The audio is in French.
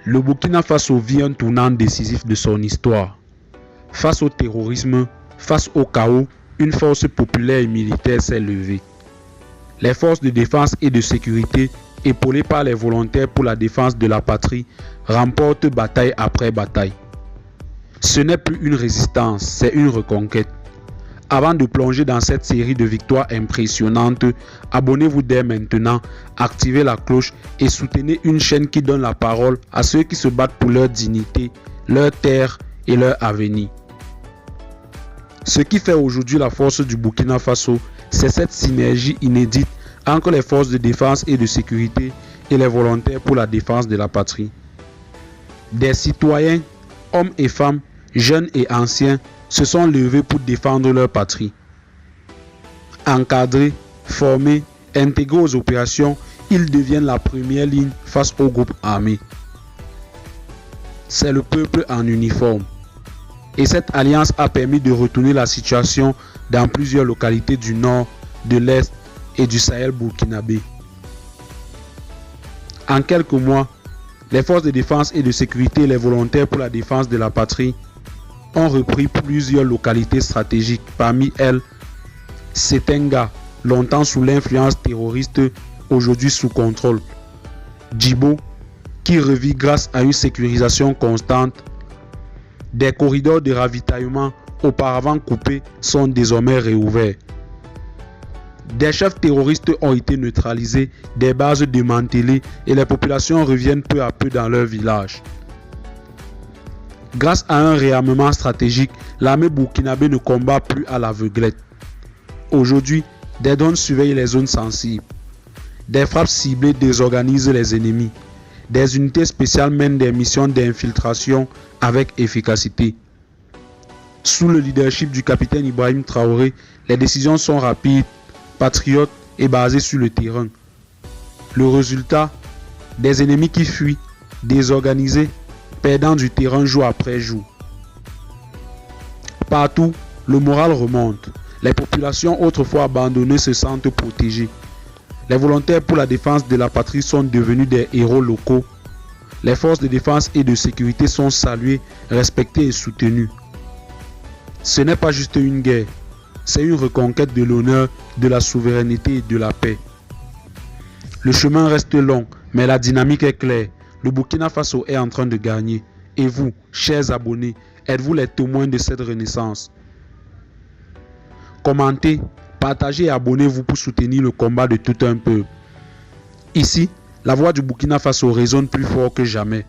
Le Burkina Faso vit un tournant décisif de son histoire. Face au terrorisme, face au chaos, une force populaire et militaire s'est levée. Les forces de défense et de sécurité, épaulées par les volontaires pour la défense de la patrie, remportent bataille après bataille. Ce n'est plus une résistance, c'est une reconquête. Avant de plonger dans cette série de victoires impressionnantes, abonnez-vous dès maintenant, activez la cloche et soutenez une chaîne qui donne la parole à ceux qui se battent pour leur dignité, leur terre et leur avenir. Ce qui fait aujourd'hui la force du Burkina Faso, c'est cette synergie inédite entre les forces de défense et de sécurité et les volontaires pour la défense de la patrie. Des citoyens, hommes et femmes, jeunes et anciens, se sont levés pour défendre leur patrie. Encadrés, formés, intégrés aux opérations, ils deviennent la première ligne face aux groupes armés. C'est le peuple en uniforme. Et cette alliance a permis de retourner la situation dans plusieurs localités du nord, de l'est et du Sahel burkinabé. En quelques mois, les forces de défense et de sécurité et les volontaires pour la défense de la patrie ont repris plusieurs localités stratégiques, parmi elles Setenga, longtemps sous l'influence terroriste, aujourd'hui sous contrôle. Djibo, qui revit grâce à une sécurisation constante. Des corridors de ravitaillement auparavant coupés sont désormais réouverts. Des chefs terroristes ont été neutralisés, des bases démantelées et les populations reviennent peu à peu dans leurs villages. Grâce à un réarmement stratégique, l'armée burkinabé ne combat plus à l'aveuglette. Aujourd'hui, des drones surveillent les zones sensibles. Des frappes ciblées désorganisent les ennemis. Des unités spéciales mènent des missions d'infiltration avec efficacité. Sous le leadership du capitaine Ibrahim Traoré, les décisions sont rapides, patriotes et basées sur le terrain. Le résultat, des ennemis qui fuient, désorganisés, perdant du terrain jour après jour. Partout, le moral remonte. Les populations autrefois abandonnées se sentent protégées. Les volontaires pour la défense de la patrie sont devenus des héros locaux. Les forces de défense et de sécurité sont saluées, respectées et soutenues. Ce n'est pas juste une guerre, c'est une reconquête de l'honneur, de la souveraineté et de la paix. Le chemin reste long, mais la dynamique est claire. Le Burkina Faso est en train de gagner. Et vous, chers abonnés, êtes-vous les témoins de cette renaissance? Commentez, partagez et abonnez-vous pour soutenir le combat de tout un peuple. Ici, la voix du Burkina Faso résonne plus fort que jamais.